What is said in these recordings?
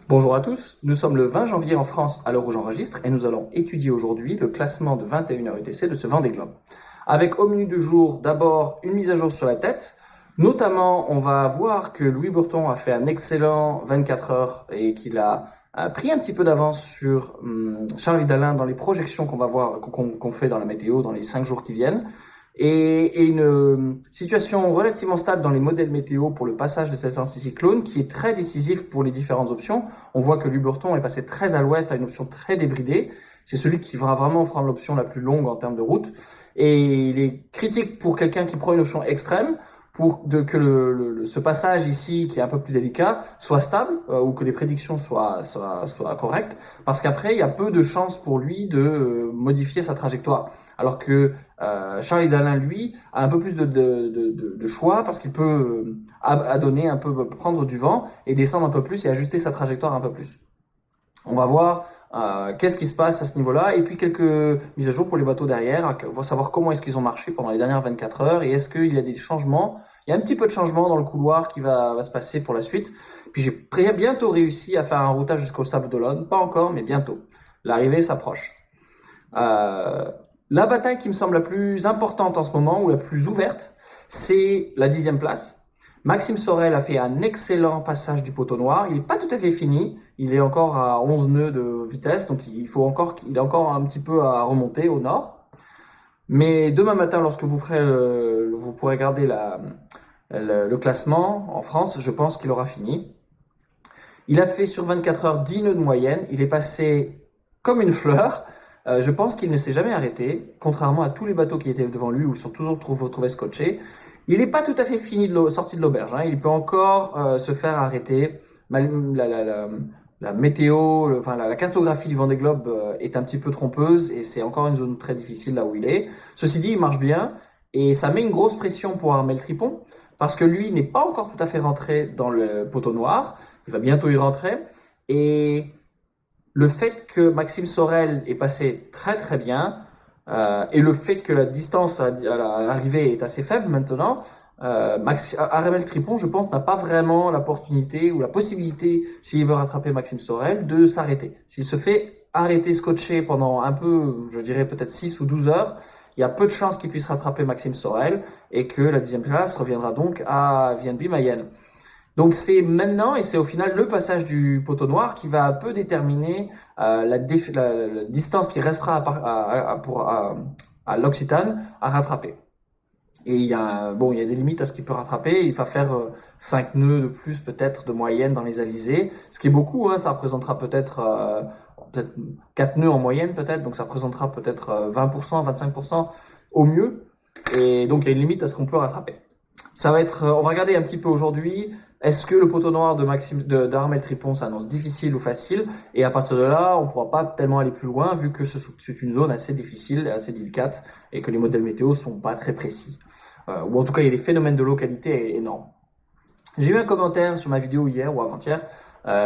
Bonjour à tous, nous sommes le 20 janvier en France à l'heure où j'enregistre et nous allons étudier aujourd'hui le classement de 21h UTC de ce Vendée Globe. Avec au menu du jour d'abord une mise à jour sur la tête, notamment on va voir que Louis Bourton a fait un excellent 24 heures et qu'il a pris un petit peu d'avance sur Charles Vidalin dans les projections qu'on va voir, qu'on fait dans la météo dans les 5 jours qui viennent. Et une situation relativement stable dans les modèles météo pour le passage de cet anticyclone qui est très décisif pour les différentes options. On voit que Luberton est passé très à l'ouest à une option très débridée. C'est celui qui va vraiment prendre l'option la plus longue en termes de route. Et il est critique pour quelqu'un qui prend une option extrême pour que ce passage ici, qui est un peu plus délicat, soit stable ou que les prédictions soient correctes, parce qu'après, il y a peu de chances pour lui de modifier sa trajectoire. Alors que Charles Vidalin, lui, a un peu plus de choix parce qu'il peut adonner un peu, prendre du vent et descendre un peu plus et ajuster sa trajectoire un peu plus. On va voir qu'est-ce qui se passe à ce niveau-là et puis quelques mises à jour pour les bateaux derrière. On va savoir comment est-ce qu'ils ont marché pendant les dernières 24 heures et est-ce qu'il y a des changements. Il y a un petit peu de changement dans le couloir qui va se passer pour la suite. Puis j'ai bientôt réussi à faire un routage jusqu'au Sable d'Olonne. Pas encore, mais bientôt. L'arrivée s'approche. La bataille qui me semble la plus importante en ce moment, ou la plus ouverte, c'est la 10e place. Maxime Sorel a fait un excellent passage du poteau noir. Il n'est pas tout à fait fini. Il est encore à 11 nœuds de vitesse, donc il a encore un petit peu à remonter au nord. Mais demain matin, lorsque vous pourrez regarder le classement en France, je pense qu'il aura fini. Il a fait sur 24 heures 10 nœuds de moyenne. Il est passé comme une fleur. Je pense qu'il ne s'est jamais arrêté, contrairement à tous les bateaux qui étaient devant lui où ils sont toujours retrouvés scotchés. Il n'est pas tout à fait sorti de l'auberge. Hein. Il peut encore se faire arrêter. La météo, la cartographie du Vendée Globe est un petit peu trompeuse et c'est encore une zone très difficile là où il est. Ceci dit, il marche bien et ça met une grosse pression pour Armel Tripon parce que lui n'est pas encore tout à fait rentré dans le poteau noir. Il va bientôt y rentrer et le fait que Maxime Sorel est passé très très bien et le fait que la distance à l'arrivée est assez faible maintenant, Armel Tripon, je pense, n'a pas vraiment l'opportunité ou la possibilité, s'il veut rattraper Maxime Sorel, de s'arrêter. S'il se fait arrêter scotché pendant un peu, je dirais peut-être 6 ou 12 heures, il y a peu de chances qu'il puisse rattraper Maxime Sorel et que la 10e place reviendra donc à VNB Mayenne. Donc c'est maintenant, et c'est au final le passage du poteau noir qui va un peu déterminer la distance qui restera à l'Occitane à rattraper. Et il y a des limites à ce qu'il peut rattraper. Il va faire 5 nœuds de plus peut-être de moyenne dans les alizés, ce qui est beaucoup. Hein, ça représentera peut-être 4 nœuds en moyenne peut-être, donc ça représentera peut-être 20%, 25% au mieux. Et donc il y a une limite à ce qu'on peut rattraper. Ça va être, on va regarder un petit peu aujourd'hui. Est-ce que le poteau noir d'Armel Tripon s'annonce difficile ou facile? Et à partir de là, on ne pourra pas tellement aller plus loin vu que c'est une zone assez difficile, assez délicate et que les modèles météo sont pas très précis. Ou en tout cas, il y a des phénomènes de localité énormes. J'ai eu un commentaire sur ma vidéo hier ou avant-hier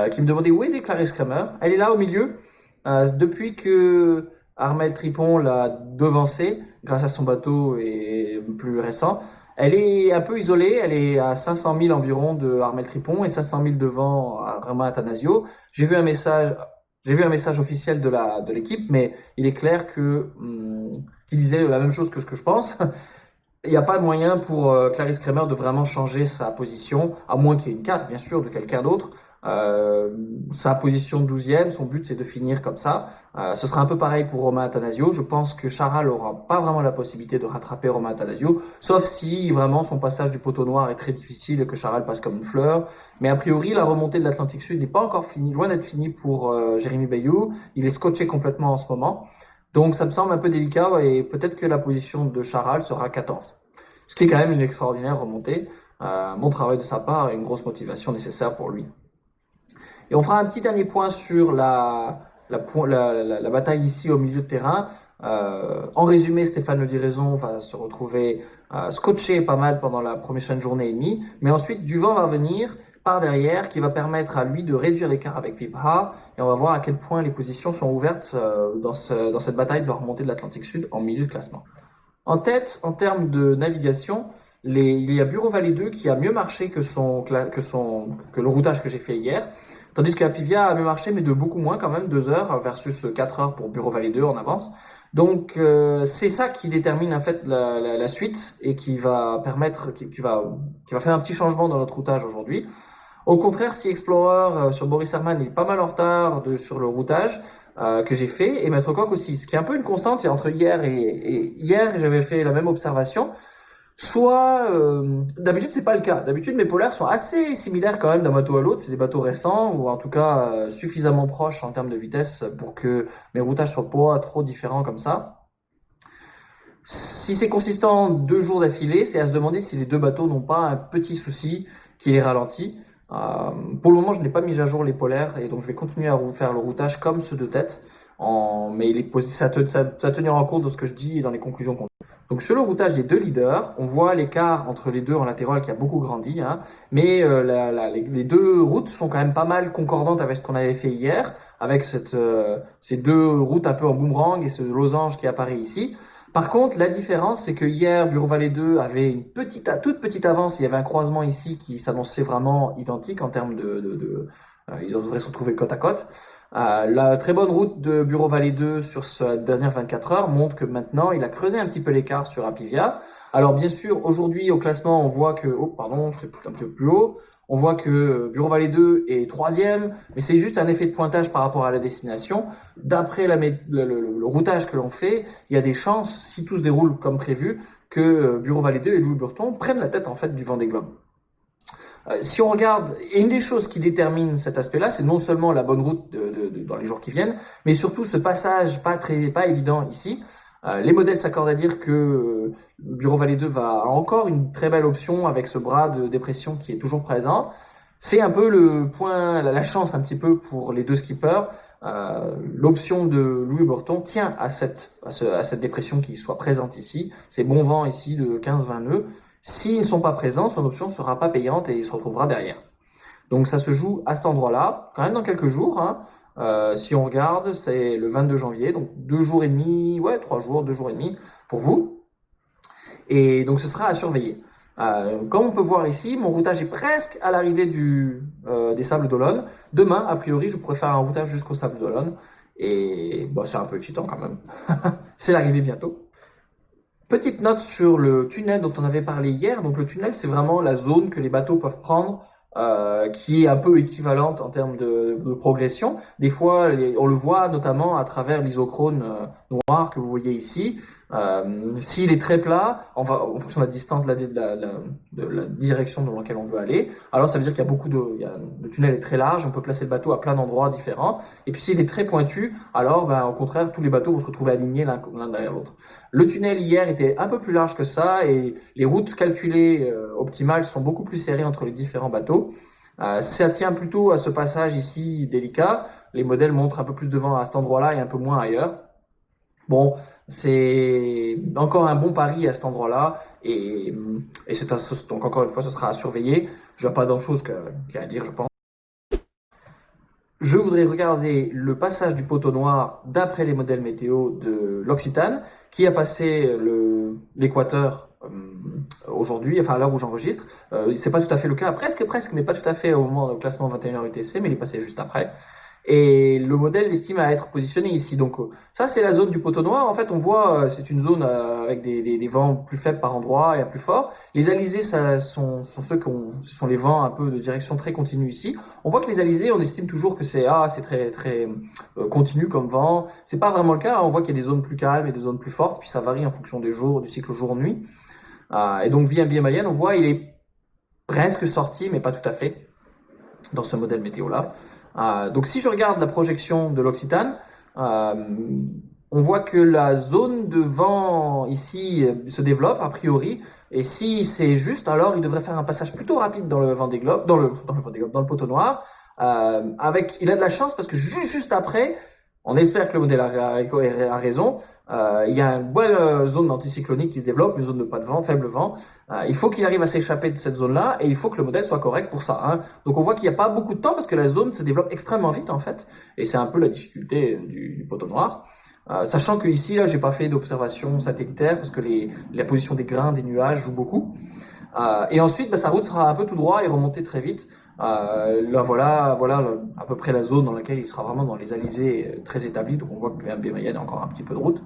qui me demandait où est Clarisse Kramer. Elle est là au milieu. Depuis que Armel Tripon l'a devancée grâce à son bateau et plus récent, elle est un peu isolée, elle est à 500 000 environ de Armel Tripon et 500 000 devant Romain Attanasio. J'ai vu un message officiel de l'équipe, mais il est clair qu'il disait la même chose que ce que je pense. Il n'y a pas de moyen pour Clarisse Kramer de vraiment changer sa position, à moins qu'il y ait une casse, bien sûr, de quelqu'un d'autre. Sa position 12e, son but c'est de finir comme ça. Ce sera un peu pareil pour Romain Attanasio. Je pense que Charal n'aura pas vraiment la possibilité de rattraper Romain Attanasio, sauf si vraiment son passage du poteau noir est très difficile et que Charal passe comme une fleur. Mais a priori, la remontée de l'Atlantique Sud n'est pas encore finie, loin d'être finie pour Jérémy Bayou. Il est scotché complètement en ce moment. Donc ça me semble un peu délicat et peut-être que la position de Charal sera 14. Ce qui est quand même une extraordinaire remontée. Bon travail de sa part et une grosse motivation nécessaire pour lui. Et on fera un petit dernier point sur la bataille ici au milieu de terrain. En résumé, Stéphane Le Diraison va se retrouver scotché pas mal pendant la prochaine journée et demie. Mais ensuite, du vent va venir par derrière qui va permettre à lui de réduire l'écart avec Pipha. Et on va voir à quel point les positions sont ouvertes dans cette bataille de la remontée de l'Atlantique Sud en milieu de classement. En tête, en termes de navigation, il y a Bureau Vallée 2 qui a mieux marché que le routage que j'ai fait hier. Tandis que Apivia a mieux marché, mais de beaucoup moins quand même, 2 heures versus 4 heures pour Bureau Vallée 2 en avance. Donc c'est ça qui détermine en fait la suite et qui va permettre, qui va faire un petit changement dans notre routage aujourd'hui. Au contraire, si Explorer sur Boris Herman est pas mal en retard sur le routage que j'ai fait, et Maître Coq aussi, ce qui est un peu une constante entre hier et hier, j'avais fait la même observation. Soit, d'habitude c'est pas le cas. D'habitude mes polaires sont assez similaires quand même d'un bateau à l'autre. C'est des bateaux récents ou en tout cas suffisamment proches en termes de vitesse pour que mes routages soient pas trop différents comme ça. Si c'est consistant 2 jours d'affilée, c'est à se demander si les deux bateaux n'ont pas un petit souci qui les ralentit. Pour le moment, je n'ai pas mis à jour les polaires et donc je vais continuer à faire le routage comme ceux de tête. Mais ça va tenir en compte de ce que je dis et dans les conclusions qu'on. Donc sur le routage des deux leaders, on voit l'écart entre les deux en latéral qui a beaucoup grandi, hein, mais les deux routes sont quand même pas mal concordantes avec ce qu'on avait fait hier, avec ces deux routes un peu en boomerang et ce losange qui apparaît ici. Par contre, la différence, c'est que hier, Bureau Vallée 2 avait une toute petite avance. Il y avait un croisement ici qui s'annonçait vraiment identique en termes ils devraient se retrouver côte à côte. La très bonne route de Bureau Vallée 2 sur sa dernière 24 heures montre que maintenant, il a creusé un petit peu l'écart sur Apivia. Alors bien sûr, aujourd'hui au classement, on voit que, oh pardon, c'est un peu plus haut. On voit que Bureau Vallée 2 est troisième, mais c'est juste un effet de pointage par rapport à la destination. D'après le routage que l'on fait, il y a des chances, si tout se déroule comme prévu, que Bureau Vallée 2 et Louis Burton prennent la tête en fait du Vendée Globe. Si on regarde, et une des choses qui détermine cet aspect-là, c'est non seulement la bonne route dans les jours qui viennent, mais surtout ce passage pas évident ici. Les modèles s'accordent à dire que Bureau Vallée 2 a encore une très belle option avec ce bras de dépression qui est toujours présent. C'est un peu le point, la chance un petit peu pour les deux skippers. L'option de Louis Burton tient à cette dépression qui soit présente ici. Ces bons vents ici de 15-20 nœuds. S'ils ne sont pas présents, son option ne sera pas payante et il se retrouvera derrière. Donc ça se joue à cet endroit-là, quand même dans quelques jours. Hein. Si on regarde, c'est le 22 janvier, donc 2 jours et demi, 3 jours, 2 jours et demi pour vous. Et donc ce sera à surveiller. Comme on peut voir ici, mon routage est presque à l'arrivée des Sables d'Olonne. Demain, a priori, je pourrais faire un routage jusqu'aux Sables d'Olonne. Et bon, c'est un peu excitant quand même. C'est l'arrivée bientôt. Petite note sur le tunnel dont on avait parlé hier. Donc le tunnel, c'est vraiment la zone que les bateaux peuvent prendre, qui est un peu équivalente en termes de progression. Des fois, on le voit notamment à travers l'isochrone noir que vous voyez ici. S'il est très plat, en fonction de la distance de la direction dans laquelle on veut aller, alors ça veut dire qu'il y a le tunnel est très large, on peut placer le bateau à plein d'endroits différents. Et puis s'il est très pointu, alors au contraire, tous les bateaux vont se retrouver alignés l'un derrière l'autre. Le tunnel hier était un peu plus large que ça et les routes calculées optimales sont beaucoup plus serrées entre les différents bateaux. Ça tient plutôt à ce passage ici délicat. Les modèles montrent un peu plus de vent à cet endroit-là et un peu moins ailleurs. Bon, c'est encore un bon pari à cet endroit-là et donc encore une fois, ce sera à surveiller. Je n'ai pas d'autre-chose qu'à dire, je pense. Je voudrais regarder le passage du poteau noir d'après les modèles météo de l'Occitane, qui a passé l'équateur aujourd'hui, enfin à l'heure où j'enregistre. C'est pas tout à fait le cas, presque, mais pas tout à fait au moment du classement 21h UTC, mais il est passé juste après. Et le modèle estime à être positionné ici. Donc ça, c'est la zone du poteau noir. En fait, on voit, c'est une zone avec des vents plus faibles par endroit et un plus fort. Les alizés, ce sont les vents un peu de direction très continue ici. On voit que les alizés, on estime toujours que c'est très très continu comme vent. C'est pas vraiment le cas. On voit qu'il y a des zones plus calmes et des zones plus fortes. Puis ça varie en fonction des jours, du cycle jour-nuit. Et donc via biais moyenne, on voit il est presque sorti, mais pas tout à fait dans ce modèle météo là. Donc si je regarde la projection de l'Occitane, on voit que la zone de vent ici se développe a priori, et si c'est juste, alors il devrait faire un passage plutôt rapide dans le Vendée Globe, dans le poteau noir. Il a de la chance parce que juste après, on espère que le modèle a raison. Il y a une bonne zone anticyclonique qui se développe, une zone de pas de vent, faible vent. Il faut qu'il arrive à s'échapper de cette zone-là et il faut que le modèle soit correct pour ça. Hein. Donc on voit qu'il n'y a pas beaucoup de temps parce que la zone se développe extrêmement vite en fait. Et c'est un peu la difficulté du poteau noir. Sachant que ici, là, j'ai pas fait d'observation satellitaire parce que la position des grains, des nuages joue beaucoup. Et ensuite, sa route sera un peu tout droit et remonter très vite. Là, voilà à peu près la zone dans laquelle il sera vraiment dans les alizés très établis. Donc on voit que BMB Mayenne a encore un petit peu de route.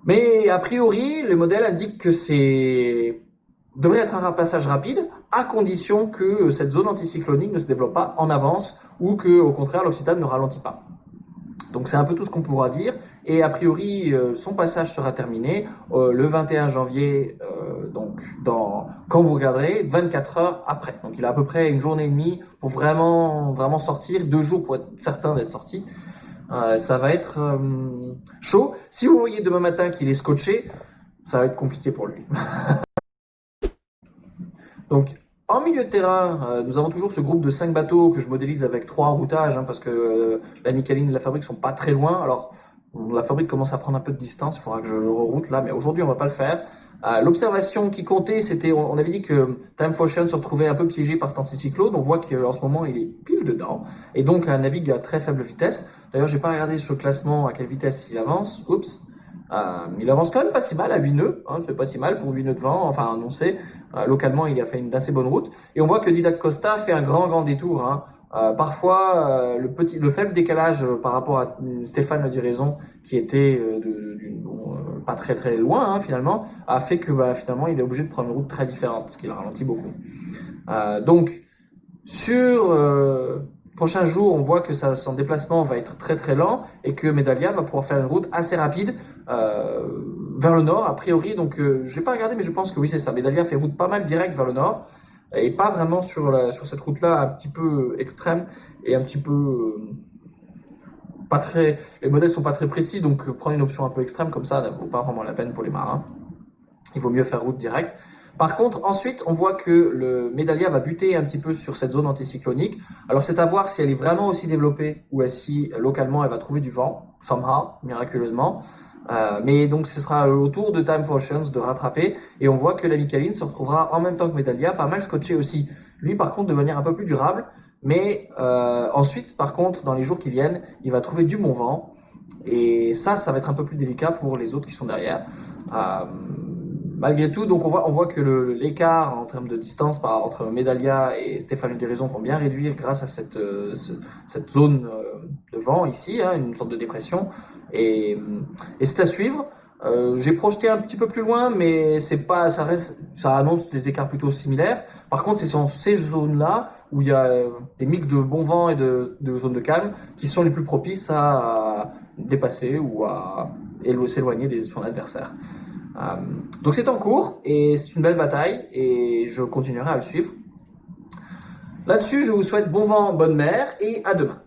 Mais a priori, le modèle indique que c'est devrait être un passage rapide, à condition que cette zone anticyclonique ne se développe pas en avance ou que, au contraire, l'Occitane ne ralentit pas. Donc c'est un peu tout ce qu'on pourra dire. Et a priori, son passage sera terminé le 21 janvier, quand vous regarderez, 24 heures après. Donc il a à peu près une journée et demie pour vraiment sortir, 2 jours pour être certain d'être sorti. Ça va être chaud. Si vous voyez demain matin qu'il est scotché, ça va être compliqué pour lui. Donc, en milieu de terrain, nous avons toujours ce groupe de 5 bateaux que je modélise avec 3 routages, parce que la Micaline et la fabrique sont pas très loin. Alors, la fabrique commence à prendre un peu de distance, il faudra que je le reroute là, mais aujourd'hui on va pas le faire. L'observation qui comptait, c'était, on avait dit que Time for Ocean se retrouvait un peu piégé par cet anticyclone. On voit qu'en ce moment il est pile dedans, et donc navigue à très faible vitesse. D'ailleurs, j'ai pas regardé sur le classement à quelle vitesse il avance. Oups. Il avance quand même pas si mal à 8 nœuds, c'est pas si mal pour 8 nœuds de vent, enfin annoncé. Localement, il a fait une assez bonne route. Et on voit que Didac Costa fait un grand détour. Parfois, le faible décalage par rapport à Stéphane Le Diraison, qui était pas très loin finalement, a fait que finalement il est obligé de prendre une route très différente, ce qui le ralentit beaucoup. Donc, sur prochains jours, on voit que son déplacement va être très lent et que Medaglia va pouvoir faire une route assez rapide vers le nord, a priori. Donc, je n'ai pas regardé, mais je pense que oui, c'est ça. Medaglia fait route pas mal direct vers le nord et pas vraiment sur cette route-là un petit peu extrême et un petit peu pas très. Les modèles sont pas très précis, donc prendre une option un peu extrême comme ça ne vaut pas vraiment la peine pour les marins. Il vaut mieux faire route directe. Par contre, ensuite, on voit que le Medaglia va buter un petit peu sur cette zone anticyclonique. Alors, c'est à voir si elle est vraiment aussi développée ou si localement elle va trouver du vent, somehow, miraculeusement. Mais donc, ce sera au tour de Time for Oceans de rattraper. Et on voit que la Micaline se retrouvera en même temps que Medaglia, pas mal scotché aussi. Lui, par contre, de manière un peu plus durable. Mais ensuite, par contre, dans les jours qui viennent, il va trouver du bon vent. Et ça va être un peu plus délicat pour les autres qui sont derrière. Malgré tout, donc on voit que l'écart en termes de distance entre Medaglia et Stéphane Le Diraison vont bien réduire grâce à cette zone de vent ici, une sorte de dépression. Et c'est à suivre. J'ai projeté un petit peu plus loin, mais ça annonce des écarts plutôt similaires. Par contre, c'est sur ces zones-là où il y a des mix de bon vent et de zones de calme qui sont les plus propices à dépasser ou à s'éloigner de son adversaire. Donc c'est en cours et c'est une belle bataille et je continuerai à le suivre. Là-dessus, je vous souhaite bon vent, bonne mer et à demain.